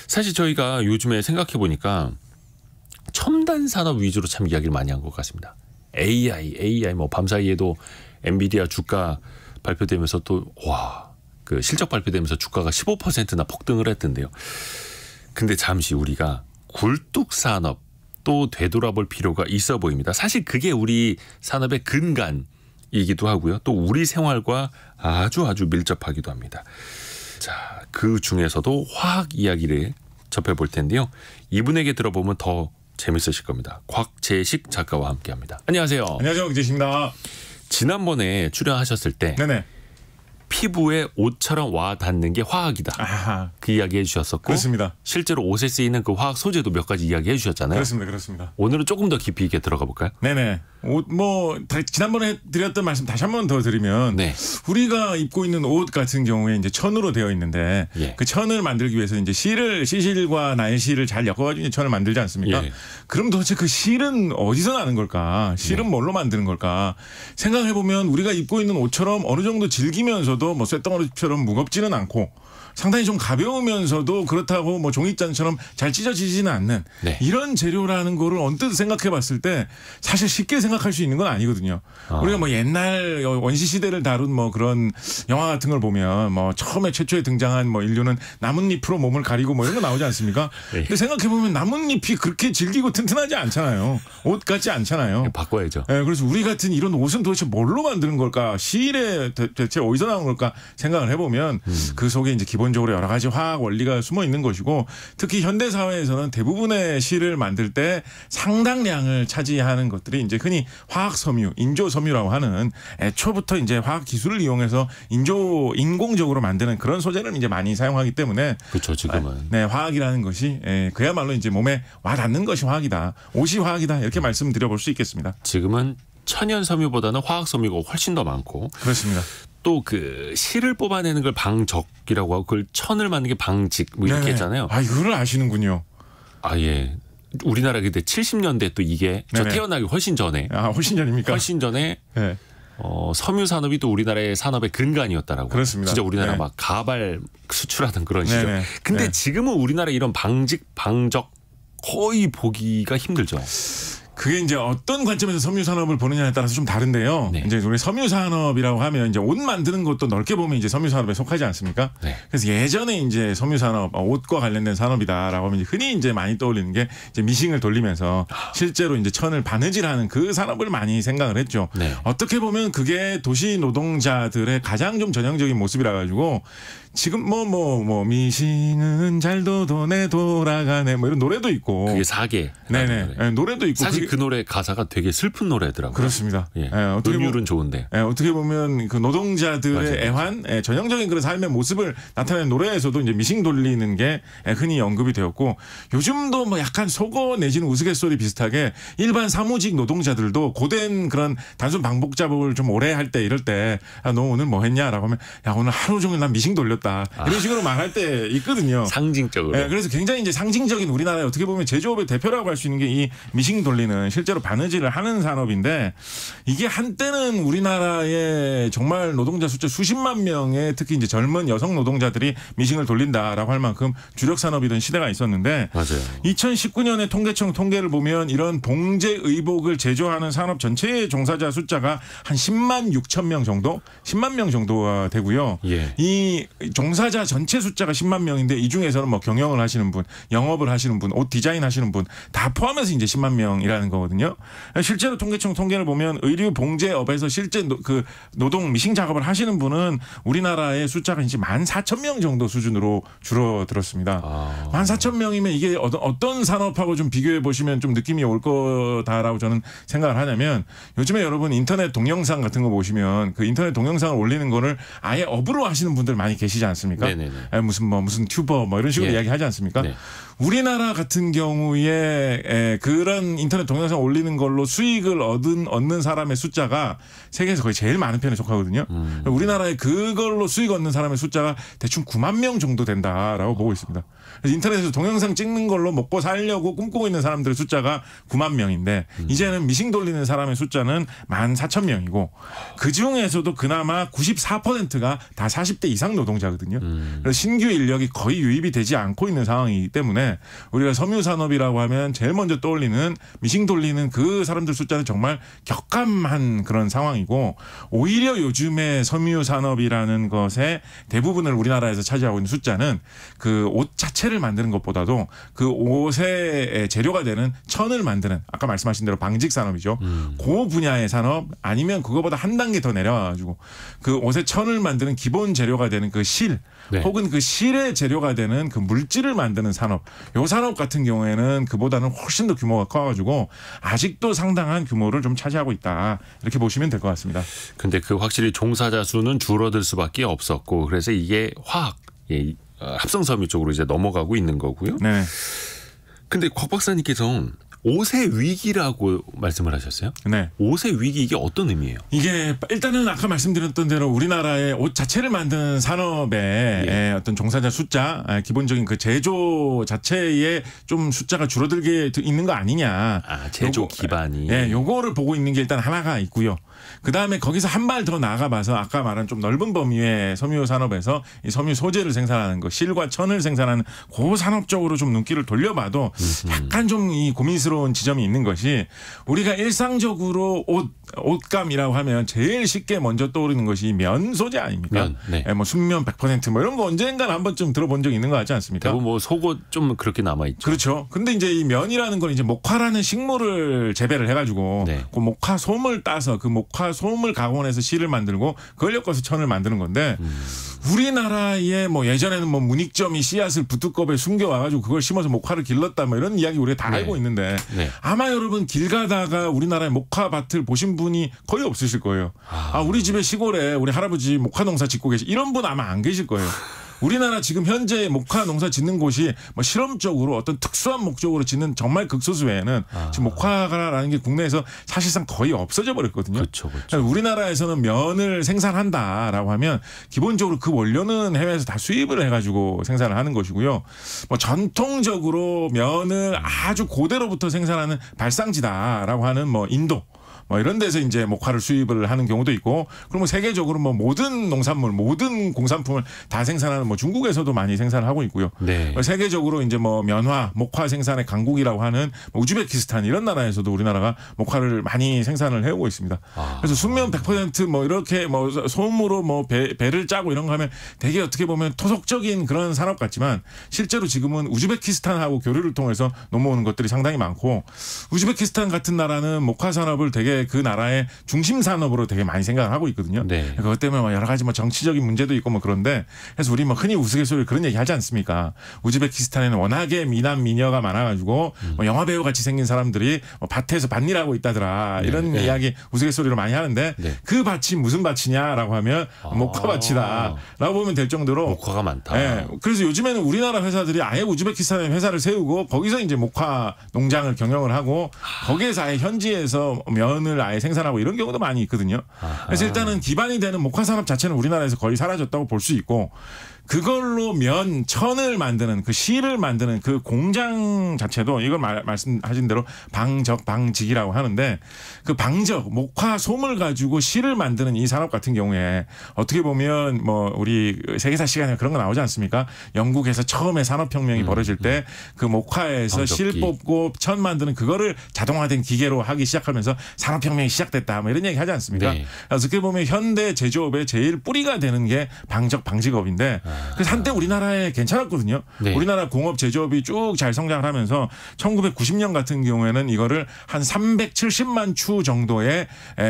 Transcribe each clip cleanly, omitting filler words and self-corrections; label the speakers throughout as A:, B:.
A: 사실 저희가 요즘에 생각해 보니까 첨단 산업 위주로 참 이야기를 많이 한 것 같습니다. AI 뭐 밤사이에도 엔비디아 주가 발표되면서 또 그 실적 발표되면서 주가가 15%나 폭등을 했던데요. 근데 잠시 우리가 굴뚝 산업 또 되돌아볼 필요가 있어 보입니다. 사실 그게 우리 산업의 근간이기도 하고요. 또 우리 생활과 아주 밀접하기도 합니다. 자, 그 중에서도 화학 이야기를 접해볼 텐데요. 이분에게 들어보면 더 재밌으실 겁니다. 곽재식 작가와 함께합니다. 안녕하세요.
B: 안녕하세요, 곽재식입니다.
A: 지난번에 출연하셨을 때
B: 네네.
A: 피부에 옷처럼 와 닿는 게 화학이다.
B: 아하.
A: 그 이야기 해주셨었고
B: 그렇습니다.
A: 실제로 옷에 쓰이는 그 화학 소재도 몇 가지 이야기 해주셨잖아요.
B: 그렇습니다.
A: 오늘은 조금 더 깊이 있게 들어가 볼까요?
B: 네네. 지난번에 드렸던 말씀 다시 한 번 더 드리면
A: 네.
B: 우리가 입고 있는 옷 같은 경우에 이제 천으로 되어 있는데
A: 예.
B: 그 천을 만들기 위해서 이제 시실과 나일실을 잘 엮어가지고 천을 만들지 않습니까?
A: 예.
B: 그럼 도대체 그 실은 어디서 나는 걸까? 실은 뭘로 만드는 걸까? 생각해 보면 우리가 입고 있는 옷처럼 어느 정도 질기면서도 뭐 쇳덩어리처럼 무겁지는 않고 상당히 좀 가벼우면서도 그렇다고 뭐 종이잔처럼 잘 찢어지지는 않는
A: 네.
B: 이런 재료라는 거를 언뜻 생각해 봤을 때 사실 쉽게 생각할 수 있는 건 아니거든요. 우리가 뭐 옛날 원시 시대를 다룬 뭐 그런 영화 같은 걸 보면 뭐 처음에 최초에 등장한 뭐 인류는 나뭇잎으로 몸을 가리고 뭐 이런 거 나오지 않습니까?
A: 네.
B: 근데 생각해 보면 나뭇잎이 그렇게 질기고 튼튼하지 않잖아요. 옷 같지 않잖아요.
A: 바꿔야죠.
B: 네, 그래서 우리 같은 이런 옷은 도대체 뭘로 만드는 걸까? 실에 대체 어디서 나온 걸까? 생각을 해보면 그 속에 이제 기본적으로 여러 가지 화학 원리가 숨어 있는 것이고 특히 현대 사회에서는 대부분의 실을 만들 때 상당량을 차지하는 것들이 이제 흔히 화학 섬유, 인조 섬유라고 하는 애초부터 이제 화학 기술을 이용해서 인공적으로 만드는 그런 소재를 이제 많이 사용하기 때문에
A: 그렇죠, 지금은.
B: 네, 화학이라는 것이 그야말로 이제 몸에 와 닿는 것이 화학이다, 옷이 화학이다 이렇게 말씀드려볼 수 있겠습니다.
A: 지금은 천연 섬유보다는 화학 섬유가 훨씬 더 많고
B: 그렇습니다.
A: 또 그 실을 뽑아내는 걸 방적이라고 하고 그걸 천을 만드는 게 방직 뭐 이렇게
B: 네네.
A: 했잖아요.
B: 아, 이거를 아시는군요.
A: 아, 예. 우리나라 그때 70년대 또 이게 저
B: 네네.
A: 태어나기 훨씬 전에
B: 아, 훨씬 전입니까?
A: 훨씬 전에
B: 네.
A: 섬유 산업이 또 우리나라의 산업의 근간이었다라고.
B: 그렇습니다.
A: 진짜 우리나라
B: 네.
A: 막 가발 수출하던 그런 시절.
B: 네네.
A: 근데
B: 네.
A: 지금은 우리나라 이런 방적 거의 보기가 힘들죠.
B: 그게 이제 어떤 관점에서 섬유 산업을 보느냐에 따라서 좀 다른데요.
A: 네.
B: 이제 우리 섬유 산업이라고 하면 이제 옷 만드는 것도 넓게 보면 이제 섬유 산업에 속하지 않습니까?
A: 네.
B: 그래서 예전에 이제 섬유 산업, 옷과 관련된 산업이다라고 하면 흔히 이제 많이 떠올리는 게 이제 미싱을 돌리면서 실제로 이제 천을 바느질하는 그 산업을 많이 생각을 했죠.
A: 네.
B: 어떻게 보면 그게 도시 노동자들의 가장 좀 전형적인 모습이라 가지고 지금 뭐 미싱은 잘도 도네 돌아가네 뭐 이런 노래도 있고.
A: 그게 사계.
B: 네네. 네, 노래도 있고.
A: 사실 그 노래 가사가 되게 슬픈 노래더라고요.
B: 그렇습니다.
A: 예.
B: 어떻게
A: 음률은 좋은데.
B: 어떻게 보면 그 노동자들의
A: 맞아요.
B: 애환, 전형적인 그런 삶의 모습을 나타내는 노래에서도 이제 미싱 돌리는 게 흔히 언급이 되었고 요즘도 뭐 약간 속어 내지는 우스갯소리 비슷하게 일반 사무직 노동자들도 고된 그런 단순 반복 작업을 좀 오래 할 때 이럴 때 너 오늘 뭐 했냐라고 하면 야 오늘 하루 종일 난 미싱 돌렸다 이런 식으로 말할 때 있거든요.
A: 상징적으로.
B: 그래서 굉장히 이제 상징적인 우리나라의 어떻게 보면 제조업의 대표라고 할 수 있는 게 이 미싱 돌리는 실제로 바느질을 하는 산업인데 이게 한때는 우리나라의 정말 노동자 숫자 수십만 명의 특히 이제 젊은 여성 노동자들이 미싱을 돌린다라고 할 만큼 주력 산업이던 시대가 있었는데
A: 맞아요.
B: 2019년에 통계청 통계를 보면 이런 봉제 의복을 제조하는 산업 전체의 종사자 숫자가 한 10만 6천 명 정도, 10만 명 정도가 되고요.
A: 예.
B: 이 종사자 전체 숫자가 10만 명인데 이 중에서는 뭐 경영을 하시는 분, 영업을 하시는 분, 옷 디자인 하시는 분 다 포함해서 이제 10만 명이라는 거거든요. 실제로 통계청 통계를 보면 의류 봉제업에서 실제 그 노동 미싱 작업을 하시는 분은 우리나라의 숫자가 이제 14,000명 정도 수준으로 줄어들었습니다. 14,000명이면 이게 어떤 산업하고 좀 비교해 보시면 좀 느낌이 올 거다라고 저는 생각을 하냐면 요즘에 여러분 인터넷 동영상 같은 거 보시면 그 인터넷 동영상을 올리는 거를 아예 업으로 하시는 분들 많이 계시지 않습니까?
A: 네네네.
B: 무슨 튜버 뭐 이런 식으로
A: 예.
B: 이야기하지 않습니까?
A: 네.
B: 우리나라 같은 경우에 그런 인터넷 동영상 올리는 걸로 수익을 얻는 사람의 숫자가 세계에서 거의 제일 많은 편에 속하거든요. 우리나라에 그걸로 수익 얻는 사람의 숫자가 대충 9만 명 정도 된다라고 보고 있습니다. 그래서 인터넷에서 동영상 찍는 걸로 먹고 살려고 꿈꾸고 있는 사람들의 숫자가 9만 명인데 이제는 미싱 돌리는 사람의 숫자는 14,000명이고 그중에서도 그나마 94%가 다 40대 이상 노동자거든요. 그래서 신규 인력이 거의 유입이 되지 않고 있는 상황이기 때문에 우리가 섬유산업이라고 하면 제일 먼저 떠올리는 미싱 돌리는 그 사람들 숫자는 정말 격감한 그런 상황이고 오히려 요즘에 섬유산업이라는 것의 대부분을 우리나라에서 차지하고 있는 숫자는 그 옷 자체를 만드는 것보다도 그 옷의 재료가 되는 천을 만드는 아까 말씀하신 대로 방직산업이죠. 그 분야의 산업 아니면 그거보다 한 단계 더 내려와가지고 그 옷의 천을 만드는 기본 재료가 되는 그 실
A: 네.
B: 혹은 그 실의 재료가 되는 그 물질을 만드는 산업 요 산업 같은 경우에는 그보다는 훨씬 더 규모가 커가지고 아직도 상당한 규모를 좀 차지하고 있다 이렇게 보시면 될 것 같습니다.
A: 근데 그 확실히 종사자 수는 줄어들 수밖에 없었고 그래서 이게 화학 합성섬유 쪽으로 이제 넘어가고 있는 거고요.
B: 네.
A: 근데 곽 박사님께서 옷의 위기라고 말씀을 하셨어요?
B: 네.
A: 옷의 위기 이게 어떤 의미예요?
B: 이게 일단은 아까 말씀드렸던 대로 우리나라의 옷 자체를 만드는 산업의 어떤 종사자 숫자 기본적인 그 제조 자체에 좀 숫자가 줄어들게 있는 거 아니냐.
A: 아, 제조 기반이.
B: 예, 요거를 보고 있는 게 일단 하나가 있고요. 그다음에 거기서 한 발 더 나아가봐서 아까 말한 좀 넓은 범위의 섬유 산업에서 이 섬유 소재를 생산하는 거 실과 천을 생산하는 그 산업 쪽으로 좀 눈길을 돌려봐도 약간 좀 이 고민스러운 지점이 있는 것이 우리가 일상적으로 옷감이라고 하면 제일 쉽게 먼저 떠오르는 것이 면 소재 아닙니까?
A: 면, 네.
B: 뭐 순면 100% 뭐 이런 거 언젠가 한 번쯤 들어본 적 있는 거 같지 않습니까?
A: 대부분 뭐 속옷 좀 그렇게 남아 있죠.
B: 그렇죠. 근데 이제 이 면이라는 건 이제 목화라는 식물을 재배를 해가지고
A: 네.
B: 그 목화 솜을 따서 그 목화 솜을 가공해서 실을 만들고 그걸 엮어서 천을 만드는 건데 우리나라에 뭐 예전에는 뭐 문익점이 씨앗을 부뚜껑에 숨겨와가지고 그걸 심어서 목화를 길렀다 뭐 이런 이야기 우리가 다
A: 네.
B: 알고 있는데
A: 네.
B: 아마 여러분 길 가다가 우리나라의 목화밭을 보신 분이 거의 없으실 거예요. 아 우리 집에 시골에 우리 할아버지 목화 농사 짓고 계시 이런 분 아마 안 계실 거예요. 우리나라 지금 현재 목화 농사 짓는 곳이 뭐 실험적으로 어떤 특수한 목적으로 짓는 정말 극소수 외에는 지금 목화라는 게 국내에서 사실상 거의 없어져 버렸거든요.
A: 그렇죠, 그렇죠.
B: 우리나라에서는 면을 생산한다라고 하면 기본적으로 그 원료는 해외에서 다 수입을 해가지고 생산을 하는 것이고요. 뭐 전통적으로 면을 아주 고대로부터 생산하는 발상지다라고 하는 뭐 인도. 뭐 이런 데서 이제 목화를 수입을 하는 경우도 있고, 그리고 뭐 세계적으로 뭐 모든 농산물, 모든 공산품을 다 생산하는 뭐 중국에서도 많이 생산을 하고 있고요.
A: 네.
B: 세계적으로 이제 뭐 면화, 목화 생산의 강국이라고 하는 뭐 우즈베키스탄 이런 나라에서도 우리나라가 목화를 많이 생산을 해오고 있습니다. 그래서 순면 100% 이렇게 뭐 솜으로 뭐 배를 짜고 이런 거 하면 되게 어떻게 보면 토속적인 그런 산업 같지만 실제로 지금은 우즈베키스탄하고 교류를 통해서 넘어오는 것들이 상당히 많고, 우즈베키스탄 같은 나라는 목화 산업을 되게 그 나라의 중심 산업으로 되게 많이 생각을 하고 있거든요.
A: 네.
B: 그것 때문에 뭐 여러 가지 뭐 정치적인 문제도 있고 뭐 그런데, 그래서 우리 뭐 흔히 우스갯소리로 그런 얘기 하지 않습니까? 우즈베키스탄에는 워낙에 미남 미녀가 많아가지고 뭐 영화 배우 같이 생긴 사람들이 뭐 밭에서 밭일하고 있다더라 이런
A: 네.
B: 이야기 우스갯소리로 많이 하는데
A: 네.
B: 그 밭이 무슨 밭이냐라고 하면 목화밭이다라고 보면 될 정도로
A: 목화가 많다.
B: 네. 그래서 요즘에는 우리나라 회사들이 아예 우즈베키스탄에 회사를 세우고 거기서 이제 목화 농장을 경영을 하고 거기에서 아예 현지에서 면을 아예 생산하고 이런 경우도 많이 있거든요. 그래서 일단은 기반이 되는 목화 산업 자체는 우리나라에서 거의 사라졌다고 볼 수 있고, 그걸로 면, 천을 만드는 그 실을 만드는 그 공장 자체도 이걸 말씀하신 대로 방적, 방직이라고 하는데, 그 방적, 목화 솜을 가지고 실을 만드는 이 산업 같은 경우에 어떻게 보면 뭐 우리 세계사 시간에 그런 거 나오지 않습니까? 영국에서 처음에 산업혁명이 벌어질 때 그 목화에서
A: 방적기.
B: 실 뽑고 천 만드는 그거를 자동화된 기계로 하기 시작하면서 산업혁명이 시작됐다 뭐 이런 얘기 하지 않습니까?
A: 네.
B: 그래서 어떻게 보면 현대 제조업의 제일 뿌리가 되는 게 방적, 방직업인데, 그래서 한때 우리나라에 괜찮았거든요.
A: 네.
B: 우리나라 공업 제조업이 쭉 잘 성장을 하면서 1990년 같은 경우에는 이거를 한 370만 추 정도의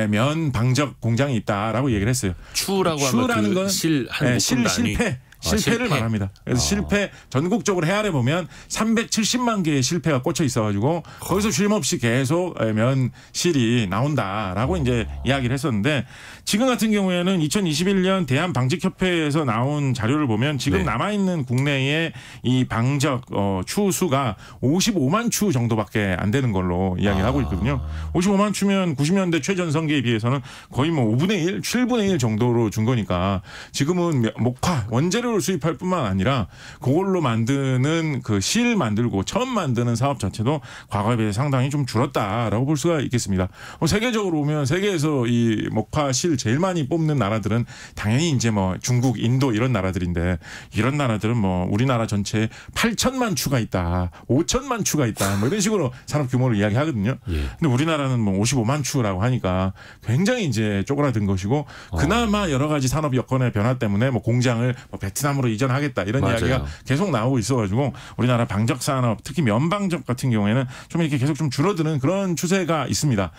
B: 면 방적 공장이 있다라고 얘기를 했어요.
A: 추라고
B: 추라는
A: 하면
B: 건
A: 그 실한
B: 실패. 실패를
A: 실패.
B: 말합니다. 그래서 실패 전국적으로 헤아려 보면 370만 개의 실패가 꽂혀 있어가지고 거기서 쉼없이 계속 면실이 나온다라고 이제 이야기를 했었는데 지금 같은 경우에는 2021년 대한방직협회에서 나온 자료를 보면 지금
A: 네.
B: 남아있는 국내의 이 방적 추 수가 55만 추 정도밖에 안 되는 걸로 이야기하고 있거든요. 55만 추면 90년대 최전성기에 비해서는 거의 뭐 5분의 1, 7분의 1 정도로 준 거니까 지금은 목화 원재료를 수입할 뿐만 아니라 그걸로 만드는 그 실 만들고 천 만드는 사업 자체도 과거에 비해 상당히 좀 줄었다라고 볼 수가 있겠습니다. 세계적으로 보면 세계에서 이 목화 실 제일 많이 뽑는 나라들은 당연히 이제 뭐 중국, 인도 이런 나라들인데 이런 나라들은 뭐 우리나라 전체에 8천만 추가 있다, 5천만 추가 있다, 뭐 이런 식으로 산업 규모를 이야기하거든요. 근데 우리나라는 뭐 55만 추라고 하니까 굉장히 이제 쪼그라든 것이고 그나마 여러 가지 산업 여건의 변화 때문에 뭐 공장을 뭐 베트남으로 이전하겠다 이런
A: 맞아요.
B: 이야기가 계속 나오고 있어가지고 우리나라 방적 산업 특히 면방적 같은 경우에는 좀 이렇게 계속 좀 줄어드는 그런 추세가 있습니다.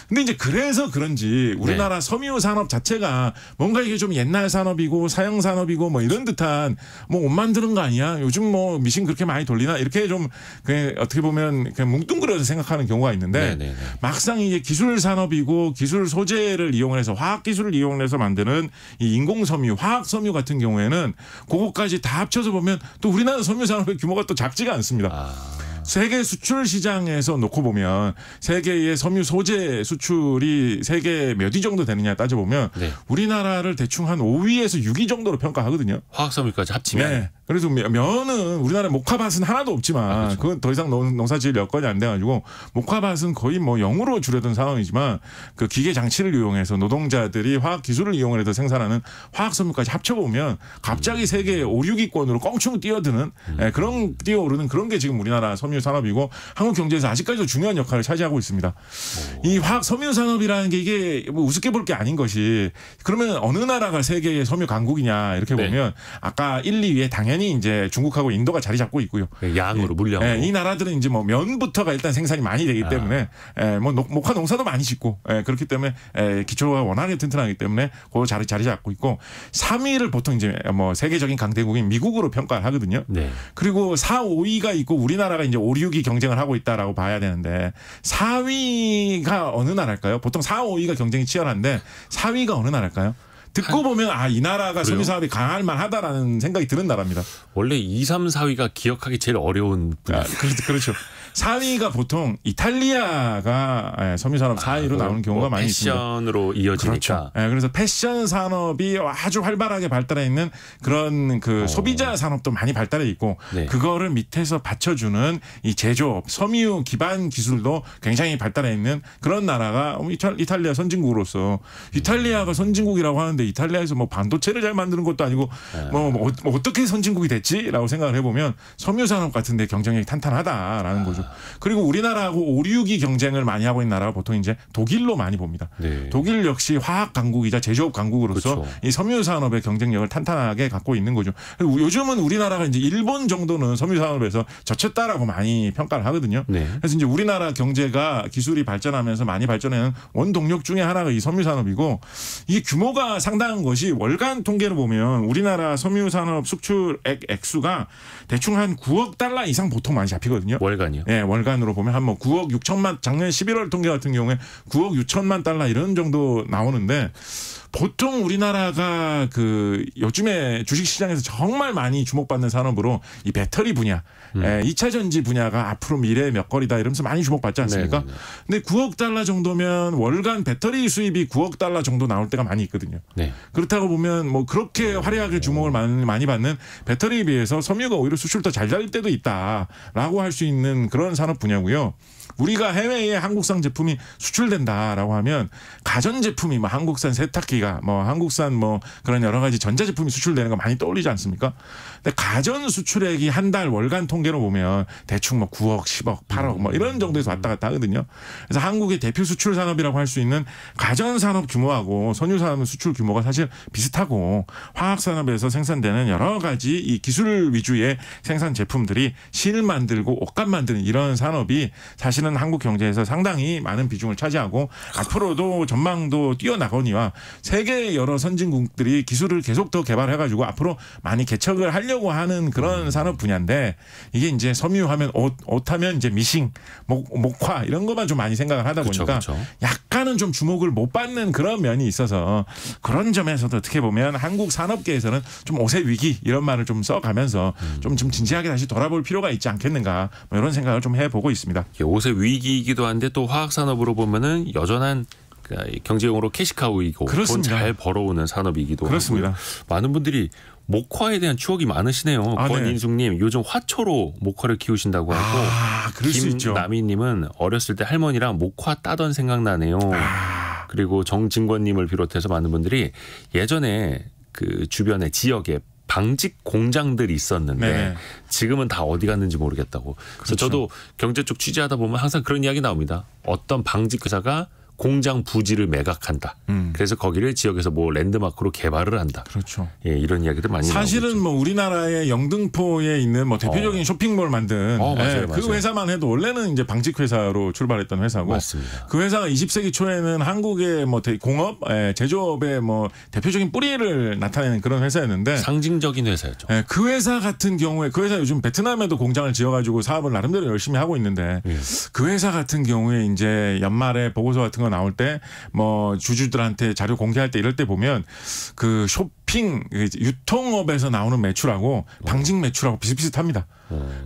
B: 근데 이제 그래서 그런지 우리나라 섬유 산업 자체가 뭔가 이게 좀 옛날 산업이고 사형 산업이고 뭐 이런 듯한 뭐 옷 만드는 거 아니야? 요즘 뭐 미신 그렇게 많이 돌리나? 이렇게 좀 그냥 어떻게 보면 그냥 뭉뚱그려서 생각하는 경우가 있는데 막상 이게 기술 산업이고 기술 소재를 이용해서 화학 기술을 이용해서 만드는 이 인공 섬유, 화학 섬유 같은 경우에는 그것까지 다 합쳐서 보면 또 우리나라 섬유 산업의 규모가 또 작지가 않습니다. 세계 수출 시장에서 놓고 보면 세계의 섬유 소재 수출이 세계 몇 위 정도 되느냐 따져보면 우리나라를 대충 한 5위에서 6위 정도로 평가하거든요.
A: 화학섬유까지 합치면.
B: 네. 그래서 면은 우리나라 목화밭은 하나도 없지만 그건 더 이상 농사 지을 여건이 안 돼가지고 목화밭은 거의 뭐 0으로 줄어든 상황이지만 그 기계 장치를 이용해서 노동자들이 화학 기술을 이용해서 생산하는 화학섬유까지 합쳐보면 갑자기 세계 5, 6위권으로 껑충 뛰어드는 그런 뛰어오르는 그런 게 지금 우리나라 섬유 산업이고 한국 경제에서 아직까지도 중요한 역할을 차지하고 있습니다. 이 화학 섬유 산업이라는 게 이게 뭐 우습게 볼 게 아닌 것이 그러면 어느 나라가 세계의 섬유 강국이냐 이렇게 보면 아까 1, 2위에 당연히 이제 중국하고 인도가 자리 잡고 있고요.
A: 양으로 물량으로.
B: 이 나라들은 이제 뭐 면부터가 일단 생산이 많이 되기 때문에 뭐 목화 농사도 많이 짓고 그렇기 때문에 기초가 워낙에 튼튼하기 때문에 그 자리 잡고 있고 3위를 보통 이제 뭐 세계적인 강대국인 미국으로 평가를 하거든요. 그리고 4, 5위가 있고 우리나라가 이제 5, 6위 경쟁을 하고 있다라고 봐야 되는데 4위가 어느 나라일까요? 보통 4, 5위가 경쟁이 치열한데 4위가 어느 나라일까요? 듣고 보면 이 나라가 섬유 사업이 강할 만하다라는 생각이 드는 나라입니다.
A: 원래 2, 3, 4위가 기억하기 제일 어려운 분야.
B: 그렇죠. 4위가 보통 이탈리아가 섬유 산업 4위로 나오는 경우가 많이 있습니다.
A: 패션으로 이어지니까.
B: 그렇죠. 그래서 패션 산업이 아주 활발하게 발달해 있는 그런 그 소비자 산업도 많이 발달해 있고 그거를 밑에서 받쳐주는 이 제조업, 섬유 기반 기술도 굉장히 발달해 있는 그런 나라가 이탈리아 선진국으로서 이탈리아가 선진국이라고 하는데 이탈리아에서 뭐 반도체를 잘 만드는 것도 아니고 뭐 어떻게 선진국이 됐지라고 생각을 해보면 섬유 산업 같은데 경쟁력이 탄탄하다라는 거죠. 그리고 우리나라하고 5, 6위 경쟁을 많이 하고 있는 나라가 보통 이제 독일로 많이 봅니다. 독일 역시 화학 강국이자 제조업 강국으로서 이 섬유 산업의 경쟁력을 탄탄하게 갖고 있는 거죠. 요즘은 우리나라가 이제 일본 정도는 섬유 산업에서 젖혔다라고 많이 평가를 하거든요. 그래서 이제 우리나라 경제가 기술이 발전하면서 많이 발전하는 원동력 중에 하나가 이 섬유 산업이고 이게 규모가 상당한 것이 월간 통계를 보면 우리나라 섬유 산업 수출액 액수가 대충 한 9억 달러 이상 보통 많이 잡히거든요.
A: 월간이요?
B: 월간으로 보면 한 뭐 9억 6천만 작년 11월 통계 같은 경우에 9억 6천만 달러 이런 정도 나오는데 보통 우리나라가 그 요즘에 주식시장에서 정말 많이 주목받는 산업으로 이 배터리 분야, 2차 전지 분야가 앞으로 미래의 먹거리다 이러면서 많이 주목받지 않습니까? 근데 9억 달러 정도면 월간 배터리 수입이 9억 달러 정도 나올 때가 많이 있거든요. 그렇다고 보면 뭐 그렇게 화려하게 주목을 많이 받는 배터리에 비해서 섬유가 오히려 수출 더 잘 될 때도 있다라고 할 수 있는 그런 산업 분야고요. 우리가 해외에 한국산 제품이 수출된다라고 하면 가전제품이 뭐 한국산 세탁기가 뭐 한국산 뭐 그런 여러 가지 전자제품이 수출되는 거 많이 떠올리지 않습니까? 근데 가전 수출액이 한 달 월간 통계로 보면 대충 뭐 9억, 10억, 8억 뭐 이런 정도에서 왔다 갔다 하거든요. 그래서 한국의 대표 수출 산업이라고 할 수 있는 가전 산업 규모하고 선유 산업 수출 규모가 사실 비슷하고 화학 산업에서 생산되는 여러 가지 이 기술 위주의 생산 제품들이 실 만들고 옷감 만드는 이런 산업이 사실은 미치는 한국 경제에서 상당히 많은 비중을 차지하고 앞으로도 전망도 뛰어나거니와 세계 여러 선진국들이 기술을 계속 더 개발해가지고 앞으로 많이 개척을 하려고 하는 그런 산업 분야인데 이게 이제 섬유하면 옷하면 이제 미싱, 목화 이런 것만 좀 많이 생각을 하다 보니까 약간은 좀 주목을 못 받는 그런 면이 있어서 그런 점에서도 어떻게 보면 한국 산업계에서는 좀 옷의 위기 이런 말을 좀 써가면서 좀 진지하게 다시 돌아볼 필요가 있지 않겠는가 뭐 이런 생각을 좀 해보고 있습니다.
A: 옷의 위기이기도 한데 또 화학산업으로 보면은 여전한 경제용으로 캐시카우이고 돈 잘 벌어오는 산업이기도
B: 그렇습니다.
A: 하고요. 많은 분들이 목화에 대한 추억이 많으시네요. 권인숙님 요즘 화초로 목화를 키우신다고 하고
B: 그럴 수 있죠.
A: 김남희님은 어렸을 때 할머니랑 목화 따던 생각나네요. 그리고 정진권님을 비롯해서 많은 분들이 예전에 그 주변에 지역에 방직 공장들이 있었는데
B: 네.
A: 지금은 다 어디 갔는지 모르겠다고. 그래서 저도 경제 쪽 취재하다 보면 항상 그런 이야기 나옵니다. 어떤 방직 회사가 공장 부지를 매각한다. 그래서 거기를 지역에서 뭐 랜드마크로 개발을 한다.
B: 그렇죠.
A: 예, 이런 이야기들 많이 나오고
B: 사실은
A: 있죠.
B: 뭐 우리나라의 영등포에 있는 뭐 대표적인 쇼핑몰 만든
A: 맞아요.
B: 그 회사만 해도 원래는 이제 방직 회사로 출발했던 회사고
A: 맞습니다.
B: 그 회사가 20세기 초에는 한국의 뭐 공업, 제조업의 뭐 대표적인 뿌리를 나타내는 그런 회사였는데
A: 상징적인 회사였죠.
B: 그 회사 같은 경우에 그 회사 요즘 베트남에도 공장을 지어가지고 사업을 나름대로 열심히 하고 있는데 그 회사 같은 경우에 이제 연말에 보고서 같은 거 나올 때 뭐 주주들한테 자료 공개할 때 이럴 때 보면 그 쇼핑 유통업에서 나오는 매출하고 방직 매출하고 비슷비슷합니다.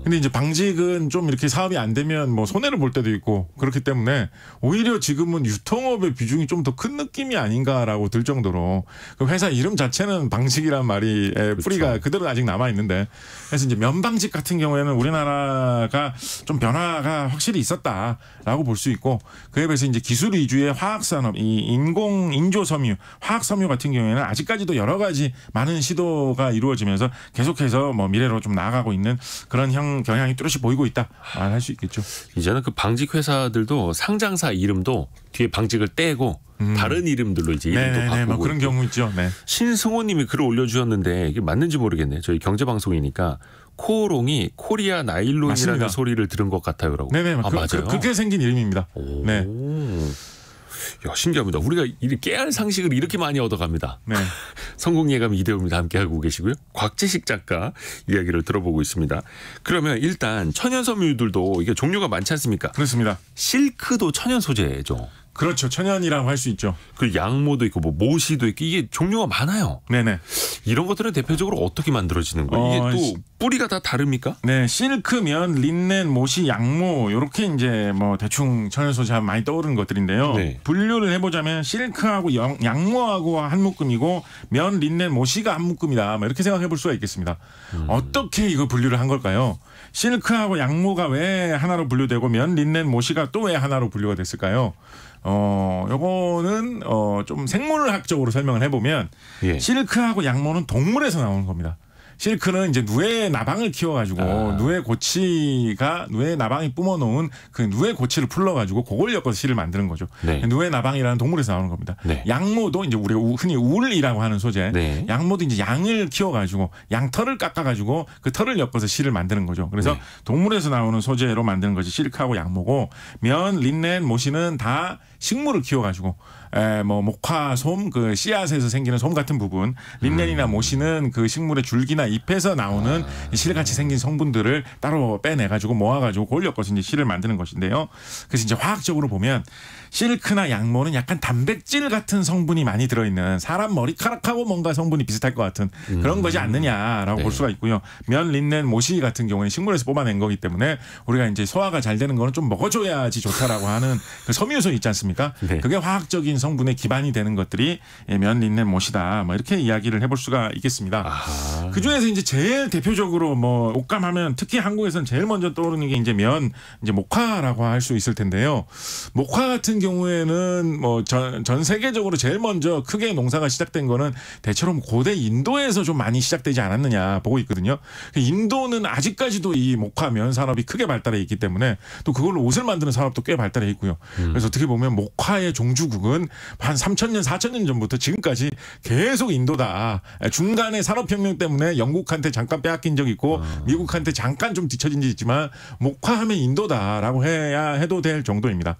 B: 근데 이제 방직은 좀 이렇게 사업이 안 되면 뭐 손해를 볼 때도 있고 그렇기 때문에 오히려 지금은 유통업의 비중이 좀 더 큰 느낌이 아닌가라고 들 정도로 그 회사 이름 자체는 방직이란 말이 뿌리가 그대로 아직 남아 있는데 그래서 이제 면방직 같은 경우에는 우리나라가 좀 변화가 확실히 있었다라고 볼 수 있고 그에 비해서 이제 기술 위주의 화학 산업, 이 인조 섬유, 화학 섬유 같은 경우에는 아직까지도 여러 가지 많은 시도가 이루어지면서 계속해서 뭐 미래로 좀 나아가고 있는 그런 경향이 뚜렷이 보이고 있다 할 수 있겠죠.
A: 이제는 그 방직 회사들도 상장사 이름도 뒤에 방직을 떼고 다른 이름들로 이제 이름도 바꾸고
B: 뭐 그런 경우 있죠. 네.
A: 신승호님이 글을 올려주셨는데 이게 맞는지 모르겠네요. 저희 경제방송이니까 코롱이 코리아 나일론이라는
B: 맞습니다.
A: 소리를 들은 것 같아요라고.
B: 네네,
A: 맞아요.
B: 그렇게 생긴 이름입니다. 네.
A: 야, 신기합니다. 우리가 이 깨알 상식을 이렇게 많이 얻어갑니다.
B: 네.
A: 성공 예감 이대호입니다. 함께하고 계시고요. 곽재식 작가 이야기를 들어보고 있습니다. 그러면 일단 천연 섬유들도 이게 종류가 많지 않습니까?
B: 그렇습니다.
A: 실크도 천연 소재죠.
B: 그렇죠. 천연이라고 할 수 있죠.
A: 그 양모도 있고 뭐 모시도 있고 이게 종류가 많아요.
B: 네네.
A: 이런 것들은 대표적으로 어떻게 만들어지는 거예요? 이게 또 뿌리가 다 다릅니까?
B: 네, 실크면 린넨, 모시, 양모 이렇게 이제 뭐 대충 천연 소재 하면 많이 떠오르는 것들인데요.
A: 네.
B: 분류를 해보자면 실크하고 양모하고 한 묶음이고 면, 린넨, 모시가 한 묶음이다. 뭐 이렇게 생각해볼 수가 있겠습니다. 어떻게 이거 분류를 한 걸까요? 실크하고 양모가 왜 하나로 분류되고 면, 린넨, 모시가 또 왜 하나로 분류가 됐을까요? 요거는 좀 생물학적으로 설명을 해보면 실크하고 양모는 동물에서 나오는 겁니다. 실크는 이제 누에 나방을 키워가지고 누에 나방이 뿜어놓은 그 누에 고치를 풀러가지고 그걸 엮어서 실을 만드는 거죠.
A: 네.
B: 누에 나방이라는 동물에서 나오는 겁니다.
A: 네.
B: 양모도 이제 우리가 흔히 울이라고 하는 소재.
A: 네.
B: 양모도 이제 양을 키워가지고 양털을 깎아가지고 그 털을 엮어서 실을 만드는 거죠. 그래서 동물에서 나오는 소재로 만드는 것이 실크하고 양모고 면, 린넨, 모시는 다 식물을 키워가지고 뭐 목화, 솜, 그 씨앗에서 생기는 솜 같은 부분, 린넨이나 모시는 그 식물의 줄기나 잎에서 나오는 실같이 생긴 성분들을 따로 빼내가지고 모아가지고 그걸 엮어서 이제 실을 만드는 것인데요. 그래서 이제 화학적으로 보면 실크나 양모는 약간 단백질 같은 성분이 많이 들어있는 사람 머리카락하고 뭔가 성분이 비슷할 것 같은 그런 거지 않느냐라고 볼 수가 있고요. 면, 린넨, 모시 같은 경우는 식물에서 뽑아낸 거기 때문에 우리가 이제 소화가 잘 되는 거는 좀 먹어줘야지 좋다라고 하는 그 섬유소 있지 않습니까?
A: 네.
B: 그게 화학적인 성분의 기반이 되는 것들이 면, 린넨, 모시다. 뭐 이렇게 이야기를 해볼 수가 있겠습니다. 그 중에서 이제 제일 대표적으로 뭐 옷감하면 특히 한국에서는 제일 먼저 떠오르는 게 이제 이제 목화라고 할 수 있을 텐데요. 목화 같은 경우에는 뭐 전 세계적으로 제일 먼저 크게 농사가 시작된 거는 대체로 고대 인도에서 좀 많이 시작되지 않았느냐 보고 있거든요. 인도는 아직까지도 이 목화 면 산업이 크게 발달해 있기 때문에 또 그걸로 옷을 만드는 산업도 꽤 발달해 있고요. 그래서 어떻게 보면 목화의 종주국은 한 3,000년, 4,000년 전부터 지금까지 계속 인도다. 중간에 산업혁명 때문에 영국한테 잠깐 빼앗긴 적이 있고 미국한테 잠깐 좀 뒤처진 적이 있지만 목화하면 인도다라고 해도 될 정도입니다.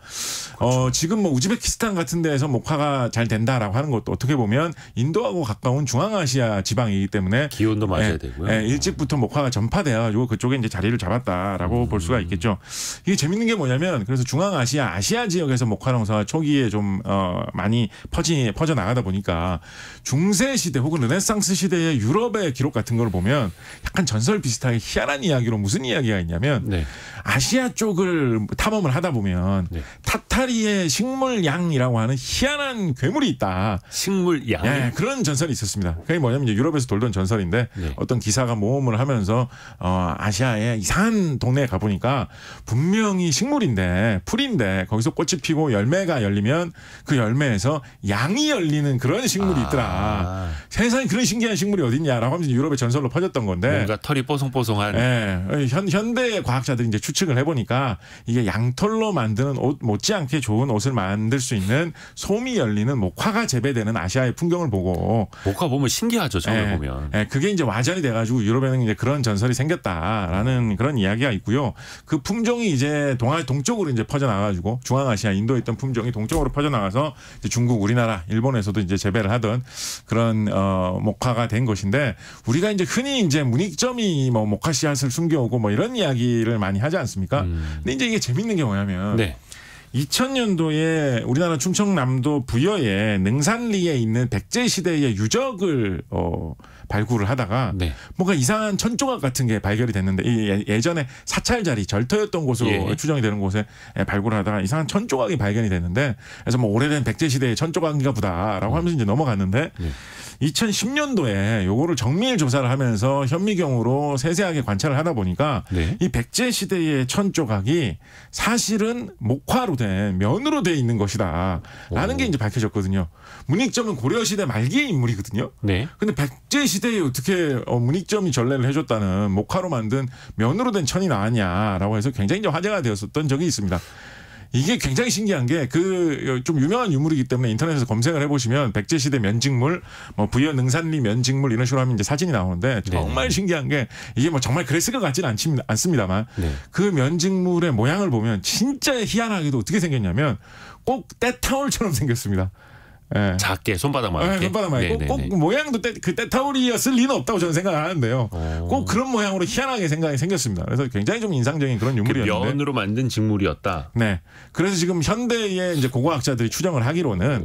B: 지금 뭐 우즈베키스탄 같은 데에서 목화가 잘 된다라고 하는 것도 어떻게 보면 인도하고 가까운 중앙아시아 지방이기 때문에
A: 기온도 맞아야 되고요.
B: 일찍부터 목화가 전파돼가지고 그쪽에 이제 자리를 잡았다라고 볼 수가 있겠죠. 이게 재밌는 게 뭐냐면 그래서 중앙아시아, 아시아 지역에서 목화 농사가 초기에 좀 많이 퍼져 나가다 보니까 중세 시대 혹은 르네상스 시대의 유럽의 기록 같은 걸 보면 약간 전설 비슷하게 희한한 이야기로 무슨 이야기가 있냐면
A: 네.
B: 아시아 쪽을 탐험을 하다 보면
A: 네.
B: 타타리의 식물양이라고 하는 희한한 괴물이 있다.
A: 식물양.
B: 네, 그런 전설이 있었습니다. 그게 뭐냐면 이제 유럽에서 돌던 전설인데
A: 네.
B: 어떤 기사가 모험을 하면서 아시아의 이상한 동네에 가보니까 분명히 식물인데 풀인데 거기서 꽃이 피고 열매가 열리면 그 열매에서 양이 열리는 그런 식물이 있더라. 세상에 그런 신기한 식물이 어딨냐라고 하면서 유럽의 전설로 퍼졌던 건데
A: 뭔가 털이 뽀송뽀송한.
B: 네, 현대 과학자들이 이제 추측을 해보니까 이게 양털로 만드는 옷 못지않게 좋은 옷을 만들 수 있는 솜이 열리는 목화가 재배되는 아시아의 풍경을 보고
A: 목화 보면 신기하죠. 처음에 보면.
B: 그게 이제 와전이 돼가지고 유럽에는 이제 그런 전설이 생겼다라는 그런 이야기가 있고요. 그 품종이 이제 동쪽으로 이제 퍼져나가지고 중앙아시아 인도에 있던 품종이 동쪽으로 퍼져나가서 이제 중국, 우리나라, 일본에서도 이제 재배를 하던 그런 목화가 된 것인데 우리가 이제 흔히 이제 문익점이 뭐 목화 씨앗을 숨겨오고 뭐 이런 이야기를 많이 하지 않습니까? 근데 이제 이게 재밌는 게 뭐냐면.
A: 네.
B: 2000년도에 우리나라 충청남도 부여에 능산리에 있는 백제 시대의 유적을 발굴을 하다가
A: 네.
B: 뭔가 이상한 천조각 같은 게 발견이 됐는데 예전에 사찰자리 절터였던 곳으로 추정이 되는 곳에 발굴을 하다가 이상한 천조각이 발견이 됐는데 그래서 뭐 오래된 백제 시대의 천조각인가 보다라고 하면서 이제 넘어갔는데 2010년도에 요거를 정밀 조사를 하면서 현미경으로 세세하게 관찰을 하다 보니까 이 백제 시대의 천조각이 사실은 목화로 된 면으로 돼 있는 것이다 라는 게 이제 밝혀졌거든요. 문익점은 고려시대 말기의 인물이거든요. 네. 근데 백제 시대에 어떻게 문익점이 전래를 해줬다는 목화로 만든 면으로 된 천이 나왔냐라고 해서 굉장히 이제 화제가 되었었던 적이 있습니다. 이게 굉장히 신기한 게 그 좀 유명한 유물이기 때문에 인터넷에서 검색을 해보시면 백제시대 면직물, 뭐 부여 능산리 면직물 이런 식으로 하면 이제 사진이 나오는데 정말 신기한 게 이게 뭐 정말 그랬을 것 같지는 않습니다만 그 면직물의 모양을 보면 진짜 희한하게도 어떻게 생겼냐면 꼭 때타올처럼 생겼습니다. 네.
A: 작게 손바닥만.
B: 네, 손바닥만. 꼭 모양도 그 때타올이었을 리는 없다고 저는 생각을 하는데요. 꼭 그런 모양으로 희한하게 생겼습니다. 그래서 굉장히 좀 인상적인 그런 유물이었는데.
A: 그 면으로 만든 직물이었다.
B: 네. 그래서 지금 현대의 이제 고고학자들이 추정을 하기로는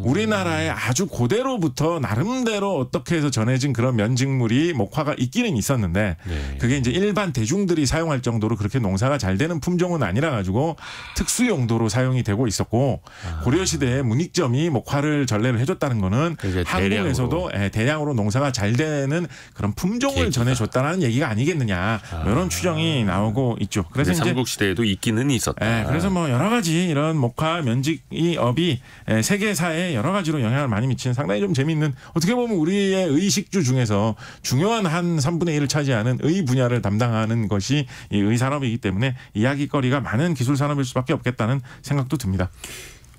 B: 우리나라의 아주 고대로부터 나름대로 어떻게 해서 전해진 그런 면직물이 목화가 있기는 있었는데 그게 이제 일반 대중들이 사용할 정도로 그렇게 농사가 잘 되는 품종은 아니라 가지고 특수 용도로 사용이 되고 있었고 고려시대에 문익점이 목화를 전래를 해줬다는 거는 한국에서도 대량으로 농사가 잘 되는 그런 품종을 전해줬다는 얘기가 아니겠느냐 이런 추정이 나오고 있죠.
A: 그래서 삼국시대에도 있기는 있었다.
B: 그래서 뭐 여러 가지 이런 목화 면직이 업이 세계사에 여러 가지로 영향을 많이 미치는 상당히 좀 재미있는 어떻게 보면 우리의 의식주 중에서 중요한 한 3분의 1을 차지하는 의 분야를 담당하는 것이 이 의산업이기 때문에 이야기거리가 많은 기술산업일 수밖에 없겠다는 생각도 듭니다.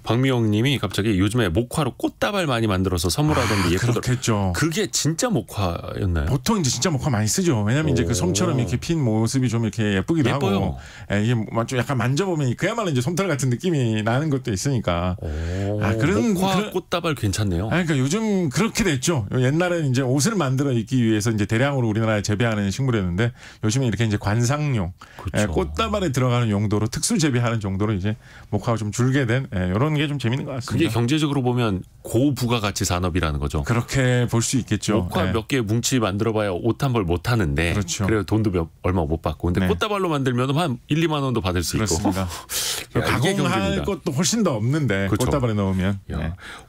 A: 박미영 님이 갑자기 요즘에 목화로 꽃다발 많이 만들어서 선물하던데 예쁘더라고요.
B: 그렇겠죠.
A: 그게 진짜 목화였나요?
B: 보통 이제 진짜 목화 많이 쓰죠. 왜냐하면 이제 그 솜처럼 이렇게 핀 모습이 좀 이렇게 예쁘기도 하고 이게 좀 약간 만져보면 그야말로 이제 솜털 같은 느낌이 나는 것도 있으니까.
A: 그런 목화 꽃다발 괜찮네요.
B: 그러니까 요즘 그렇게 됐죠. 옛날에는 이제 옷을 만들어 입기 위해서 이제 대량으로 우리나라에 재배하는 식물이었는데 요즘에 이렇게 이제 관상용, 그렇죠. 꽃다발에 들어가는 용도로 특수 재배하는 정도로 이제 목화가 좀 줄게 된 이런 게 좀 재밌는 것 같습니다.
A: 그게 경제적으로 보면 고부가가치 산업이라는 거죠.
B: 그렇게 볼 수 있겠죠.
A: 목화 몇 개 뭉치 만들어봐야 옷 한 벌 못 하는데
B: 그렇죠.
A: 그래서 돈도 얼마 못 받고 근데 꽃다발로 만들면 한 1, 2만 원도 받을 수
B: 그렇습니다.
A: 있고
B: 가공할 것도 훨씬 더 없는데 그렇죠. 꽃다발에 넣으면.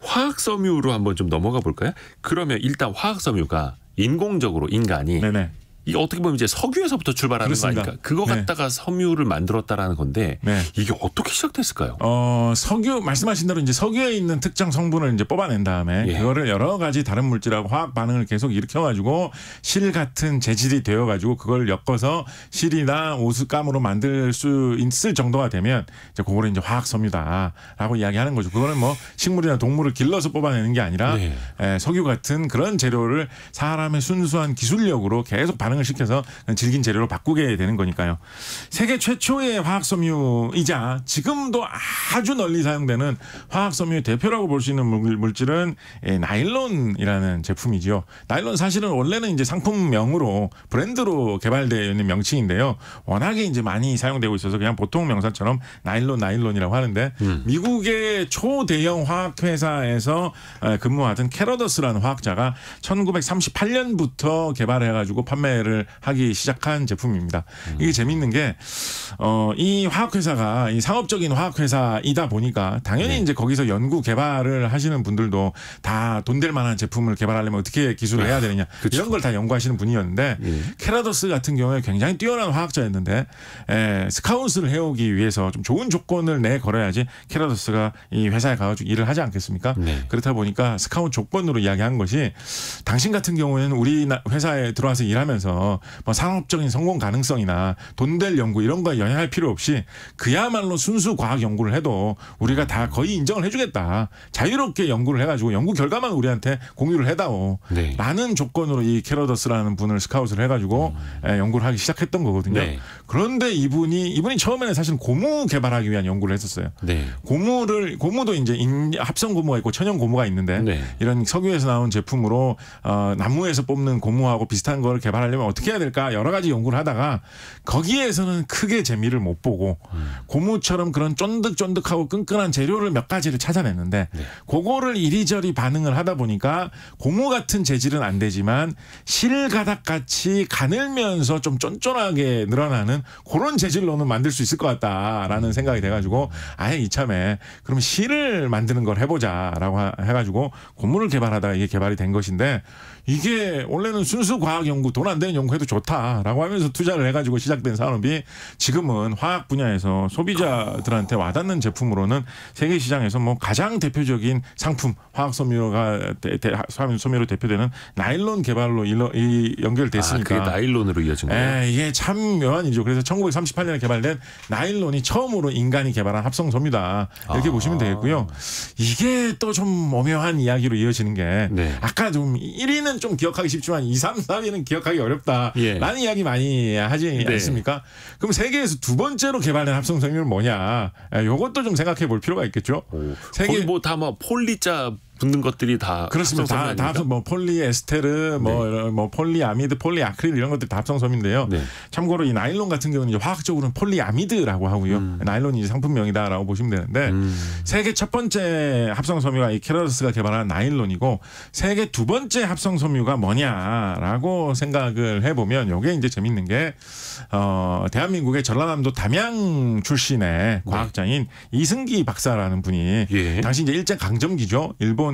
A: 화학섬유로 한번 좀 넘어가 볼까요? 그러면 일단 화학섬유가 인공적으로 인간이 이게 어떻게 보면 이제 석유에서부터 출발하는
B: 그렇습니다.
A: 거 아닙니까? 그거
B: 네.
A: 갖다가 섬유를 만들었다라는 건데
B: 네.
A: 이게 어떻게 시작됐을까요?
B: 석유 말씀하신 대로 이제 석유에 있는 특정 성분을 이제 뽑아낸 다음에
A: 예.
B: 그거를 여러 가지 다른 물질하고 화학 반응을 계속 일으켜가지고 실 같은 재질이 되어가지고 그걸 엮어서 실이나 오스감으로 만들 수 있을 정도가 되면 이제 그거를 이제 화학 섬유다라고 이야기하는 거죠. 그거는 뭐 식물이나 동물을 길러서 뽑아내는 게 아니라
A: 네.
B: 석유 같은 그런 재료를 사람의 순수한 기술력으로 계속 반응을 시켜서 질긴 재료로 바꾸게 되는 거니까요. 세계 최초의 화학 섬유이자 지금도 아주 널리 사용되는 화학 섬유의 대표라고 볼 수 있는 물질은 나일론이라는 제품이죠. 나일론 사실은 원래는 이제 상품명으로 브랜드로 개발되어 있는 명칭인데요. 워낙에 이제 많이 사용되고 있어서 그냥 보통 명사처럼 나일론이라고 하는데 미국의 초대형 화학회사에서 근무하던 캐러더스라는 화학자가 1938년부터 개발해가지고 판매를 하기 시작한 제품입니다. 이게 재밌는 게 이 화학회사가 이 상업적인 화학회사이다 보니까 당연히
A: 네.
B: 이제 거기서 연구 개발을 하시는 분들도 다 돈 될 만한 제품을 개발하려면 어떻게 기술을 해야 되느냐
A: 그쵸.
B: 이런 걸 다 연구하시는 분이었는데 캐러더스 같은 경우에 굉장히 뛰어난 화학자였는데 스카웃을 해오기 위해서 좀 좋은 조건을 내걸어야지 캐러더스가 이 회사에 가가지고 일을 하지 않겠습니까?
A: 네.
B: 그렇다 보니까 스카웃 조건으로 이야기한 것이 당신 같은 경우에는 우리 회사에 들어와서 일하면서 뭐 상업적인 성공 가능성이나 돈 될 연구 이런 거에 영향할 필요 없이 그야말로 순수 과학 연구를 해도 우리가 다 거의 인정을 해주겠다. 자유롭게 연구를 해가지고 연구 결과만 우리한테 공유를 해다오.
A: 네.
B: 라는 조건으로 이 캐러더스라는 분을 스카웃을 해가지고 연구를 하기 시작했던 거거든요.
A: 네.
B: 그런데 이분이 처음에는 사실 고무 개발하기 위한 연구를 했었어요.
A: 네.
B: 고무도 이제 합성 고무가 있고 천연 고무가 있는데
A: 네.
B: 이런 석유에서 나온 제품으로 나무에서 뽑는 고무하고 비슷한 걸 개발하려면 어떻게 해야 될까 여러 가지 연구를 하다가 거기에서는 크게 재미를 못 보고 고무처럼 그런 쫀득쫀득하고 끈끈한 재료를 몇 가지를 찾아냈는데
A: 네.
B: 그거를 이리저리 반응을 하다 보니까 고무 같은 재질은 안 되지만 실가닥같이 가늘면서 좀 쫀쫀하게 늘어나는 그런 재질로는 만들 수 있을 것 같다라는 생각이 돼가지고 아예 이참에 그럼 실을 만드는 걸 해보자라고 해가지고 고무를 개발하다가 이게 개발이 된 것인데 이게 원래는 순수 과학 연구 돈 안 되는 연구해도 좋다라고 하면서 투자를 해가지고 시작된 산업이 지금은 화학 분야에서 소비자들한테 와닿는 제품으로는 세계 시장에서 뭐 가장 대표적인 상품 화학 섬유로 대표되는 나일론 개발로 연결됐으니까.
A: 그게 나일론으로 이어진 거예요.
B: 이게 참 묘한이죠. 그래서 1938년에 개발된 나일론이 처음으로 인간이 개발한 합성 섬유다 이렇게 보시면 되겠고요. 이게 또 좀 오묘한 이야기로 이어지는 게
A: 네.
B: 아까 좀 1위는 좀 기억하기 쉽지만 2, 3, 4위는 기억하기 어렵다라는
A: 예.
B: 이야기 많이 하지
A: 네.
B: 않습니까? 그럼 세계에서 두 번째로 개발된 합성 섬유는 뭐냐? 이것도 좀 생각해 볼 필요가 있겠죠.
A: 거기 뭐 다 뭐 폴리자 붙는 것들이 다
B: 그렇습니다. 다 합성 뭐 폴리에스테르 뭐 폴리아미드, 폴리아크릴 이런 것들이 다 합성섬인데요.
A: 네.
B: 참고로 이 나일론 같은 경우는 이제 화학적으로는 폴리아미드라고 하고요. 나일론이 이제 상품명이다라고 보시면 되는데 세계 첫 번째 합성섬유가 이 캐러더스가 개발한 나일론이고 세계 두 번째 합성섬유가 뭐냐라고 생각을 해보면 이게 이제 재밌는 게 대한민국의 전라남도 담양 출신의 과학자인 이승기 박사라는 분이
A: 예.
B: 당시 이제 일제 강점기죠. 일본의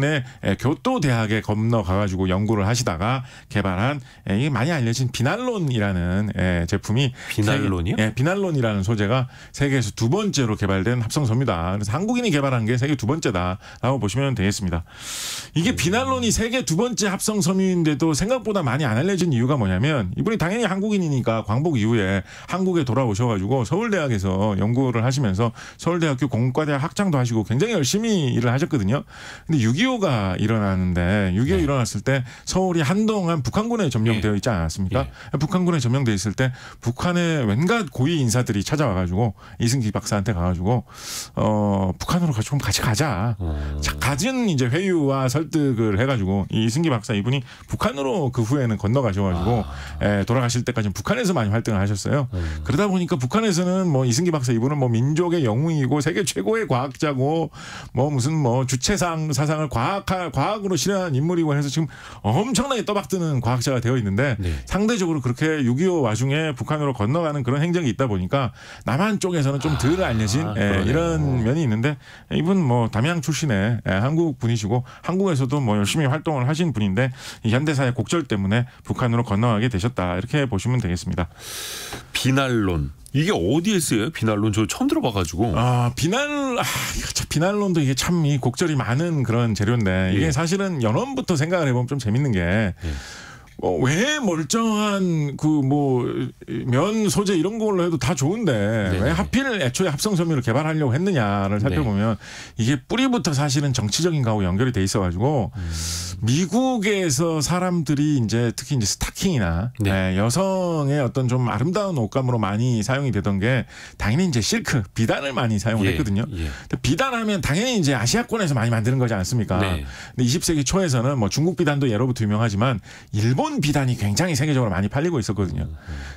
B: 교토 대학에 건너가가지고 연구를 하시다가 개발한 이게 많이 알려진 비날론이라는 제품이
A: 비날론이요?
B: 비날론이라는 소재가 세계에서 두 번째로 개발된 합성섬유다. 그래서 한국인이 개발한 게 세계 두 번째다라고 보시면 되겠습니다. 이게 비날론이 세계 두 번째 합성섬유인데도 생각보다 많이 안 알려진 이유가 뭐냐면 이분이 당연히 한국인이니까 광복 이후에 한국에 돌아오셔가지고 서울대학에서 연구를 하시면서 서울대학교 공과대학 학장도 하시고 굉장히 열심히 일을 하셨거든요. 근데 6.25가 일어나는데 6.25 일어났을 때 서울이 한동안 북한군에 점령되어 있지 않았습니까? 북한군에 점령되어 있을 때 북한의 웬갓 고위 인사들이 찾아와가지고 이승기 박사한테 가가지고 북한으로 좀 같이 가자. 갖은 이제 회유와 설득을 해가지고 이 이승기 박사 이분이 북한으로 그 후에는 건너가셔가지고 돌아가실 때까지는 북한에서 많이 활동을 하셨어요. 그러다 보니까 북한에서는 뭐 이승기 박사 이분은 뭐 민족의 영웅이고 세계 최고의 과학자고 뭐 무슨 뭐 주체상 사상을 과학으로 실현한 인물이고 해서 지금 엄청나게 떠박드는 과학자가 되어 있는데
A: 네.
B: 상대적으로 그렇게 6.25 와중에 북한으로 건너가는 그런 행적이 있다 보니까 남한 쪽에서는 좀 덜 알려진 이런 면이 있는데 이분 뭐 담양 출신의 한국 분이시고 한국에서도 뭐 열심히 활동을 하신 분인데 이 현대사의 곡절 때문에 북한으로 건너가게 되셨다 이렇게 보시면 되겠습니다.
A: 비난론 이게 어디에 쓰여요? 비난론 저 처음 들어봐가지고.
B: 비난론도 이게 참 이 곡절이 많은 그런 재료인데 이게
A: 예.
B: 사실은 연원부터 생각을 해보면 좀 재밌는 게. 왜 멀쩡한 그 뭐 면 소재 이런 걸로 해도 다 좋은데
A: 네네.
B: 왜 하필 애초에 합성 섬유를 개발하려고 했느냐를 살펴보면 이게 뿌리부터 사실은 정치적인 거하고 연결이 돼 있어가지고 미국에서 사람들이 이제 특히 이제 스타킹이나
A: 네.
B: 여성의 어떤 좀 아름다운 옷감으로 많이 사용이 되던 게 당연히 이제 실크 비단을 많이 사용을 했거든요. 근데 비단하면 당연히 이제 아시아권에서 많이 만드는 거지 않습니까?
A: 네.
B: 근데 20세기 초에서는 뭐 중국 비단도 예로부터 유명하지만 일본 비단이 굉장히 세계적으로 많이 팔리고 있었거든요.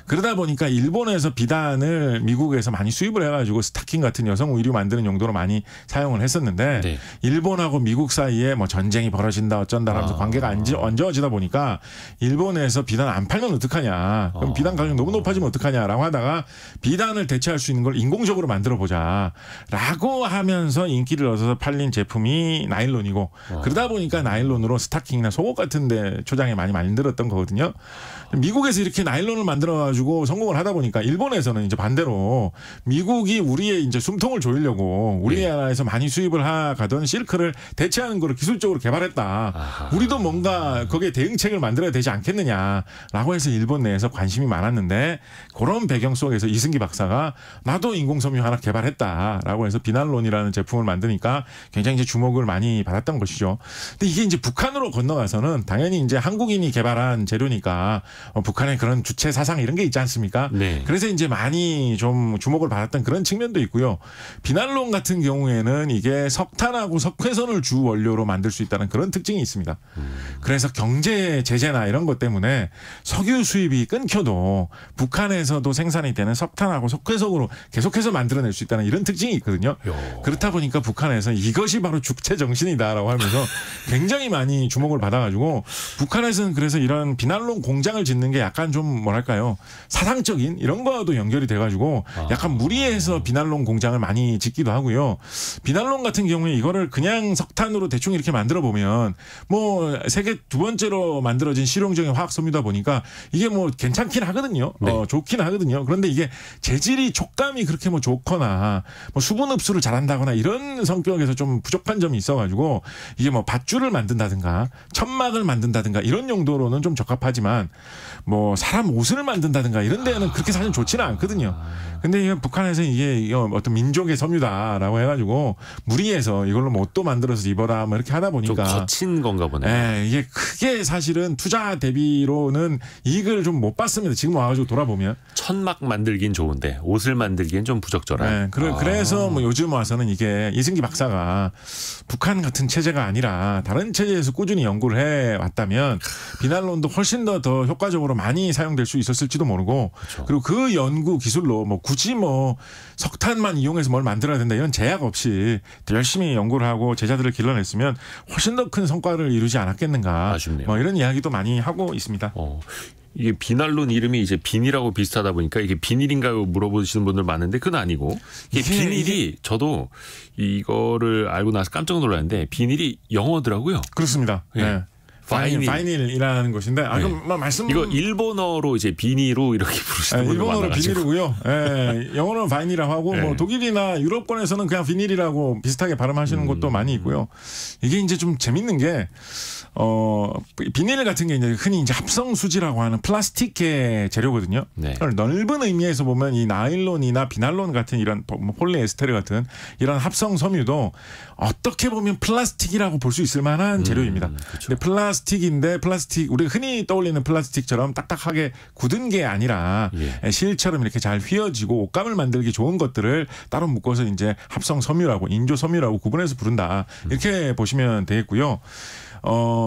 B: 그러다 보니까 일본에서 비단을 미국에서 많이 수입을 해가지고 스타킹 같은 여성 의류 만드는 용도로 많이 사용을 했었는데
A: 네.
B: 일본하고 미국 사이에 뭐 전쟁이 벌어진다 어쩐다 하면서 관계가 얹어지다 보니까 일본에서 비단 안 팔면 어떡하냐. 그럼 비단 가격 너무 높아지면 어떡하냐라고 하다가 비단을 대체할 수 있는 걸 인공적으로 만들어 보자라고 하면서 인기를 얻어서 팔린 제품이 나일론이고 그러다 보니까 나일론으로 스타킹이나 속옷 같은 데 초장에 많이 만들었던 거거든요. 미국에서 이렇게 나일론을 만들어 가지고 성공을 하다 보니까 일본에서는 이제 반대로 미국이 우리의 이제 숨통을 조이려고 우리나라에서 많이 수입을 가던 실크를 대체하는 걸 기술적으로 개발했다. 우리도 뭔가 거기에 대응책을 만들어야 되지 않겠느냐라고 해서 일본 내에서 관심이 많았는데 그런 배경 속에서 이승기 박사가 나도 인공섬유 하나 개발했다라고 해서 비난론이라는 제품을 만드니까 굉장히 이제 주목을 많이 받았던 것이죠. 근데 이게 이제 북한으로 건너가서는 당연히 이제 한국인이 개발한 재료니까 북한의 그런 주체 사상 이런 게 있지 않습니까?
A: 네.
B: 그래서 이제 많이 좀 주목을 받았던 그런 측면도 있고요. 비난론 같은 경우에는 이게 석탄하고 석회선을 주 원료로 만들 수 있다는 그런 특징이 있습니다. 그래서 경제 제재나 이런 것 때문에 석유 수입이 끊겨도 북한에서도 생산이 되는 석탄하고 석회석으로 계속해서 만들어낼 수 있다는 이런 특징이 있거든요. 그렇다 보니까 북한에서 이것이 바로 주체 정신이다라고 하면서 굉장히 많이 주목을 받아가지고 북한에서는 그래서 이런 비난론 공장을 짓는 게 약간 좀 뭐랄까요 사상적인 이런 거와도 연결이 돼가지고 약간 무리해서 비난론 공장을 많이 짓기도 하고요. 비난론 같은 경우에 이거를 그냥 석탄으로 대충 이렇게 만들어 보면 뭐 세계 두 번째로 만들어진 실용적인 화학 섬유다 보니까 이게 뭐 괜찮긴 하거든요.
A: 네.
B: 좋긴 하거든요. 그런데 이게 재질이 촉감이 그렇게 뭐 좋거나 뭐 수분 흡수를 잘한다거나 이런 성격에서 좀 부족한 점이 있어가지고 이게 뭐 밧줄을 만든다든가 천막을 만든다든가 이런 용도로는 좀 적합하지만 뭐 사람 옷을 만든다든가 이런 데는 그렇게 사실 좋지는 않거든요. 근데 이게 북한에서 이게 어떤 민족의 섬유다라고 해가지고 무리해서 이걸로 뭐 옷도 만들어서 입어라 뭐 이렇게 하다 보니까
A: 좀 거친 건가 보네요.
B: 예, 이게 크게 사실은 투자 대비로는 이익을 좀 못 봤습니다. 지금 와가지고 돌아보면
A: 천막 만들긴 좋은데 옷을 만들기엔 좀 부적절한.
B: 네, 그래서 뭐 요즘 와서는 이게 이승기 박사가 북한 같은 체제가 아니라 다른 체제에서 꾸준히 연구를 해 왔다면 비난론도 훨씬 더 효과적으로 많이 사용될 수 있었을지도 모르고
A: 그렇죠.
B: 그리고 그 연구 기술로 뭐 굳이 뭐 석탄만 이용해서 뭘 만들어야 된다 이런 제약 없이 열심히 연구를 하고 제자들을 길러냈으면 훨씬 더 큰 성과를 이루지 않았겠는가.
A: 아쉽네요.
B: 뭐 이런 이야기도 많이 하고 있습니다.
A: 이게 비난론 이름이 이제 비닐하고 비슷하다 보니까 이게 비닐인가요 물어보시는 분들 많은데 그건 아니고 이게 비닐이 저도 이거를 알고 나서 깜짝 놀랐는데 비닐이 영어더라고요.
B: 그렇습니다.
A: 네.
B: 네. 바이닐이라는 것인데 그럼 말씀
A: 이거 일본어로 이제 비니로 이렇게 부르시는 분들
B: 일본어로
A: 많아가지고.
B: 비닐이고요. 예, 영어로는 바이닐이라고 하고 뭐 독일이나 유럽권에서는 그냥 비닐이라고 비슷하게 발음하시는 곳도 많이 있고요. 이게 이제 좀 재밌는 게 비닐 같은 게 이제 흔히 이제 합성 수지라고 하는 플라스틱의 재료거든요.
A: 네.
B: 넓은 의미에서 보면 이 나일론이나 비날론 같은 이런 폴리에스테르 같은 이런 합성 섬유도 어떻게 보면 플라스틱이라고 볼 수 있을 만한 재료입니다.
A: 그렇죠.
B: 근데 플라스틱인데 플라스틱 우리가 흔히 떠올리는 플라스틱처럼 딱딱하게 굳은 게 아니라
A: 예.
B: 실처럼 이렇게 잘 휘어지고 옷감을 만들기 좋은 것들을 따로 묶어서 이제 합성 섬유라고 인조 섬유라고 구분해서 부른다. 이렇게 보시면 되겠고요.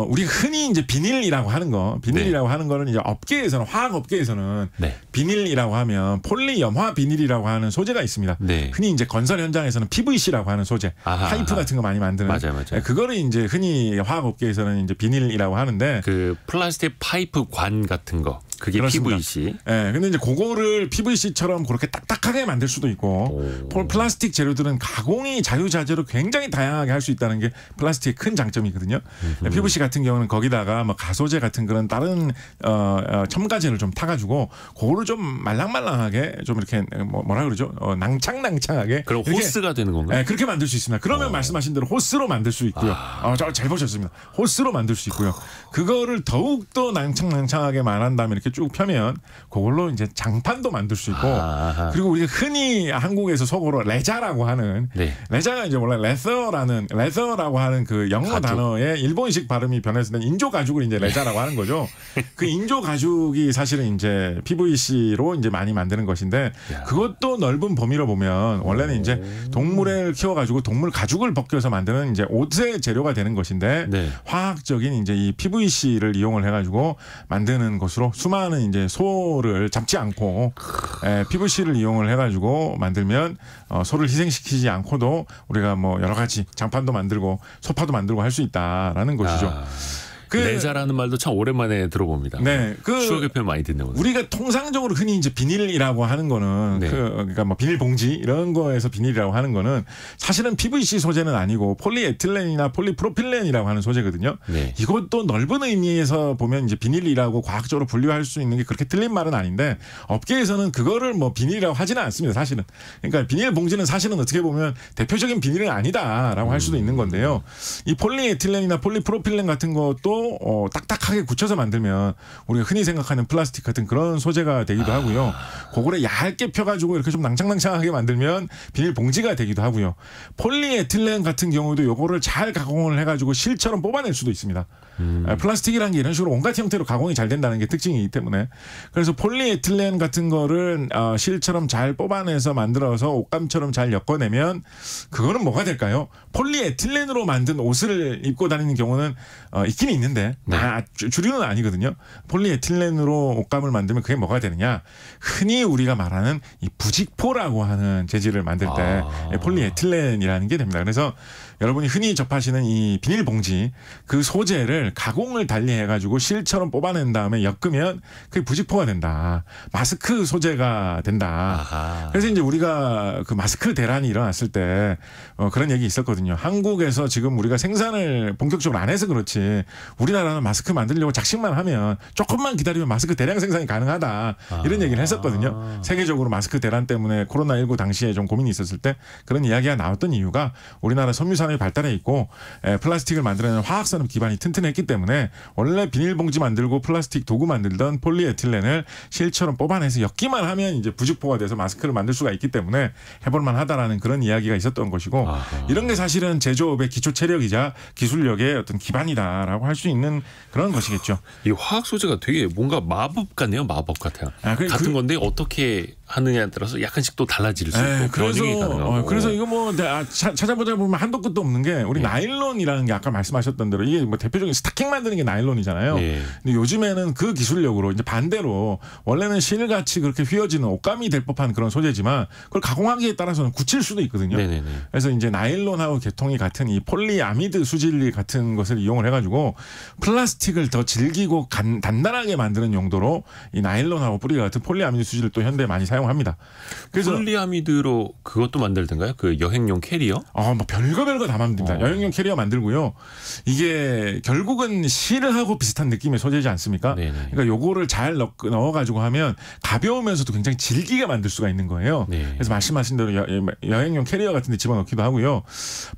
B: 우리 흔히 이제 비닐이라고 하는 하는 거는 이제 업계에서는 화학 업계에서는
A: 네.
B: 비닐이라고 하면 폴리염화 비닐이라고 하는 소재가 있습니다.
A: 네.
B: 흔히 이제 건설 현장에서는 PVC라고 하는 소재,
A: 아하,
B: 파이프 같은 거 많이 만드는.
A: 맞아요.
B: 그거를 이제 흔히 화학 업계에서는 이제 비닐이라고 하는데
A: 그 플라스틱 파이프 관 같은 거 그게
B: 그렇습니다.
A: PVC.
B: 예, 근데 이제 그거를 PVC처럼 그렇게 딱딱하게 만들 수도 있고 플라스틱 재료들은 가공이 자유자재로 굉장히 다양하게 할 수 있다는 게 플라스틱의 큰 장점이거든요. PVC 같은 경우는 거기다가 뭐 가소제 같은 그런 다른 첨가제를 좀 타가지고 그거를 좀 말랑말랑하게 좀 이렇게 뭐라 그러죠? 낭창낭창하게.
A: 그럼 호스가 되는 건가요?
B: 네, 그렇게 만들 수 있습니다. 그러면 말씀하신 대로 호스로 만들 수 있고요. 잘 보셨습니다. 호스로 만들 수 있고요. 그거를 더욱더 낭창낭창하게 말한다면 이렇게 쭉 펴면 그걸로 이제 장판도 만들 수 있고 그리고 우리가 흔히 한국에서 속어로 레자라고 하는
A: 네.
B: 레자가 이제 원래 레서라고 하는 그 영어
A: 가죽.
B: 단어의 일본식 발음이 변해서 인조 가죽을 이제 레자라고 하는 거죠. 그 인조 가죽이 사실은 이제 PVC로 이제 많이 만드는 것인데 그것도 넓은 범위로 보면 원래는 이제 동물을 키워가지고 동물 가죽을 벗겨서 만드는 이제 옷의 재료가 되는 것인데
A: 네.
B: 화학적인 이제 이 PVC를 이용을 해가지고 만드는 것으로 수많은 이제 소를 잡지 않고 PVC를 이용을 해가지고 만들면 소를 희생시키지 않고도 우리가 뭐 여러 가지 장판도 만들고 소파도 만들고 할 수 있다라는 것이죠.
A: 레자라는 말도 참 오랜만에 들어봅니다.
B: 네,
A: 추억의 표현 많이 듣는 거예요.
B: 우리가 통상적으로 흔히 이제 비닐이라고 하는 거는
A: 네.
B: 그러니까 뭐 비닐 봉지 이런 거에서 비닐이라고 하는 거는 사실은 PVC 소재는 아니고 폴리에틸렌이나 폴리프로필렌이라고 하는 소재거든요.
A: 네.
B: 이것도 넓은 의미에서 보면 이제 비닐이라고 과학적으로 분류할 수 있는 게 그렇게 틀린 말은 아닌데 업계에서는 그거를 뭐 비닐이라고 하지는 않습니다. 사실은. 그러니까 비닐 봉지는 사실은 어떻게 보면 대표적인 비닐은 아니다라고 할 수도 있는 건데요. 이 폴리에틸렌이나 폴리프로필렌 같은 것도 딱딱하게 굳혀서 만들면 우리가 흔히 생각하는 플라스틱 같은 그런 소재가 되기도 하고요. 그거를 얇게 펴가지고 이렇게 좀 낭창낭창하게 만들면 비닐 봉지가 되기도 하고요. 폴리에틸렌 같은 경우도 요거를 잘 가공을 해가지고 실처럼 뽑아낼 수도 있습니다. 플라스틱이라는 게 이런 식으로 온갖 형태로 가공이 잘 된다는 게 특징이기 때문에 그래서 폴리에틸렌 같은 거를 실처럼 잘 뽑아내서 만들어서 옷감처럼 잘 엮어내면 그거는 뭐가 될까요? 폴리에틸렌으로 만든 옷을 입고 다니는 경우는 있긴 있는데
A: 네.
B: 주류는 아니거든요. 폴리에틸렌으로 옷감을 만들면 그게 뭐가 되느냐? 흔히 우리가 말하는 이 부직포라고 하는 재질을 만들 때 폴리에틸렌이라는 게 됩니다. 그래서 여러분이 흔히 접하시는 이 비닐봉지 그 소재를 가공을 달리 해가지고 실처럼 뽑아낸 다음에 엮으면 그게 부직포가 된다. 마스크 소재가 된다. 그래서 이제 우리가 그 마스크 대란이 일어났을 때 그런 얘기 있었거든요. 한국에서 지금 우리가 생산을 본격적으로 안 해서 그렇지 우리나라는 마스크 만들려고 작심만 하면 조금만 기다리면 마스크 대량 생산이 가능하다. 이런 얘기를 했었거든요. 세계적으로 마스크 대란 때문에 코로나19 당시에 좀 고민이 있었을 때 그런 이야기가 나왔던 이유가 우리나라 섬유산업이 발달해 있고 플라스틱을 만들어내는 화학산업 기반이 튼튼했기 때문에 원래 비닐봉지 만들고 플라스틱 도구 만들던 폴리에틸렌을 실처럼 뽑아내서 엮기만 하면 이제 부직포가 돼서 마스크를 만들 수가 있기 때문에 해볼만 하다라는 그런 이야기가 있었던 것이고 이런 게 사실은 제조업의 기초 체력이자 기술력의 어떤 기반이다라고 할 수 있는 그런 것이겠죠.
A: 이 화학 소재가 되게 뭔가 마법 같네요. 마법 같아요. 같은 건데 어떻게 하느냐에 따라서 약간씩 또 달라질 수 있고 변형이 가능하고.
B: 그래서 이거 뭐 찾아보자 보면 한도 끝도 없는 게 우리 나일론이라는 게 아까 말씀하셨던 대로 이게 뭐 대표적인 스타킹 만드는 게 나일론이잖아요. 근데 요즘에는 그 기술력으로 이제 반대로 원래는 실같이 그렇게 휘어지는 옷감이 될 법한 그런 소재지만 그걸 가공하기에 따라서는 굳힐 수도 있거든요.
A: 네네네.
B: 그래서 이제 나일론하고 계통이 같은 이 폴리아미드 수질 같은 것을 이용을 해가지고 플라스틱을 더 질기고 단단하게 만드는 용도로 이 나일론하고 뿌리가 같은 폴리아미드 수질을 또 현대에 많이 사용합니다. 그래서
A: 폴리아미드로 그것도 만들던가요? 그 여행용 캐리어?
B: 뭐 별거 다 만듭니다. 여행용 캐리어 만들고요. 이게 결국은 실하고 비슷한 느낌의 소재지 않습니까?
A: 네네.
B: 그러니까 요거를 잘 넣어가지고 하면 가벼우면서도 굉장히 질기게 만들 수가 있는 거예요.
A: 네.
B: 그래서 말씀하신 대로 여행용 캐리어 같은 데 집어넣기도 하고요.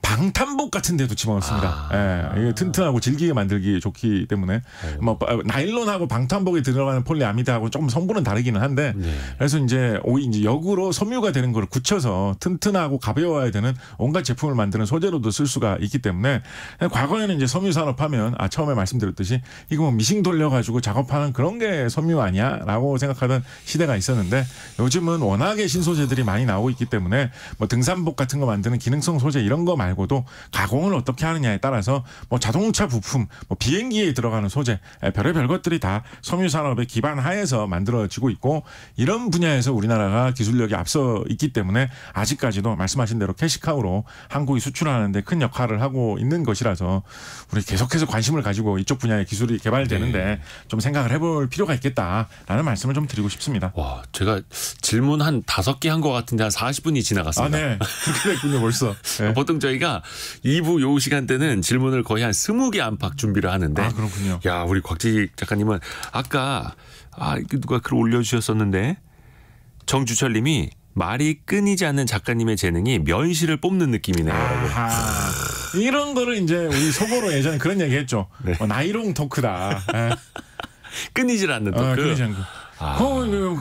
B: 방탄복 같은 데도 집어넣습니다. 이게 튼튼하고 질기게 만들기 기술력이 좋기 때문에 뭐 나일론하고 방탄복에 들어가는 폴리아미드하고 조금 성분은 다르기는 한데
A: 네.
B: 그래서 이제 역으로 섬유가 되는 걸 굳혀서 튼튼하고 가벼워야 되는 온갖 제품을 만드는 소재로도 쓸 수가 있기 때문에 과거에는 이제 섬유 산업하면 처음에 말씀드렸듯이 이거 뭐 미싱 돌려가지고 작업하는 그런 게 섬유 아니야라고 생각하던 시대가 있었는데 요즘은 워낙에 신소재들이 많이 나오고 있기 때문에 뭐 등산복 같은 거 만드는 기능성 소재 이런 거 말고도 가공을 어떻게 하느냐에 따라서 뭐 자동차 부품, 뭐 비행기에 들어가는 소재, 별의별 것들이 다 섬유 산업의 기반 하에서 만들어지고 있고 이런 분야에서 우리나라가 기술력이 앞서 있기 때문에 아직까지도 말씀하신 대로 캐시카우로 한국이 수출하는데 큰 역할을 하고 있는 것이라서 우리 계속해서 관심을 가지고 이쪽 분야의 기술이 개발되는데 좀 생각을 해볼 필요가 있겠다라는 말씀을 좀 드리고 싶습니다.
A: 와, 제가 질문 한 5개 한 것 같은데 한 40분이 지나갔습니다.
B: 네. 그렇게 됐군요, 벌써. 네.
A: 보통 저희가 2부 요 시간대는 질문을 거의 한 20개 안팎 준비를 하는데.
B: 그렇군요.
A: 야, 우리 곽재식 작가님은 아까 이게 누가 글 올려주셨었는데 정주철 님이 말이 끊이지 않는 작가님의 재능이 멸시를 뽑는 느낌이네요.
B: 이런 거를 이제 우리 속어로 예전에 그런 얘기 했죠.
A: 네.
B: 나이롱 토크다.
A: 끊이질 않는 토크.
B: 끊이지 않고.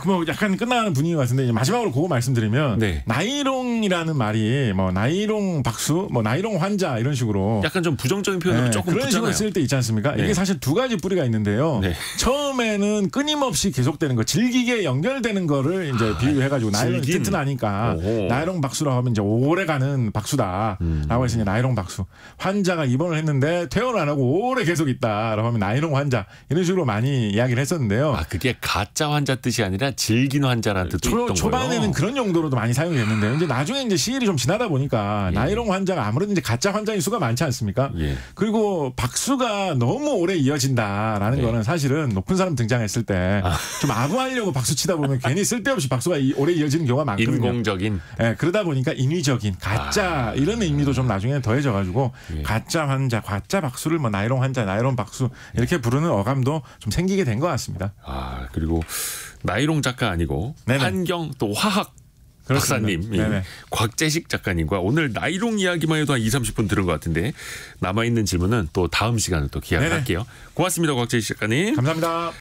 B: 뭐 약간 끝나는 분위기 같은데 이제 마지막으로 그거 말씀드리면
A: 네.
B: 나이롱이라는 말이 뭐 나이롱 박수, 뭐 나이롱 환자 이런 식으로
A: 약간 좀 부정적인 표현으로 조금
B: 그런
A: 붙잖아요.
B: 식으로 쓸 때 있지 않습니까?
A: 네.
B: 이게 사실 두 가지 뿌리가 있는데요.
A: 네.
B: 처음에는 끊임없이 계속되는 거, 질기게 연결되는 거를 이제 비유해가지고 나이롱이 튼튼하니까 나이롱 박수라고 하면 이제 오래가는 박수다라고 해서 이제 나이롱 박수. 환자가 입원을 했는데 퇴원 안 하고 오래 계속 있다라고 하면 나이롱 환자 이런 식으로 많이 이야기를 했었는데요.
A: 그게 가짜 환자 뜻이 아니라 질긴 환자라는 뜻도 있던 거예요.
B: 초반에는 그런 용도로도 많이 사용이 됐는데 이제 나중에 이제 시일이 좀 지나다 보니까 나이롱 환자가 아무래도 이제 가짜 환자인 수가 많지 않습니까? 그리고 박수가 너무 오래 이어진다라는 거는 사실은 높은 사람 등장했을 때 좀 아부하려고 박수 치다 보면 괜히 쓸데없이 박수가 오래 이어지는 경우가 많거든요.
A: 인공적인.
B: 그러다 보니까 인위적인 가짜 이런 의미도 좀 나중에 더해져가지고 가짜 환자, 가짜 박수를 뭐 나이롱 환자, 나이롱 박수 이렇게 부르는 어감도 좀 생기게 된 것 같습니다.
A: 그리고 나이롱 작가 아니고
B: 네네.
A: 환경 또 화학 박사님, 곽재식 작가님과 오늘 나이롱 이야기만 해도 한 20-30분 들은 것 같은데 남아있는 질문은 또 다음 시간에 또 기약할게요. 고맙습니다, 곽재식 작가님.
B: 감사합니다.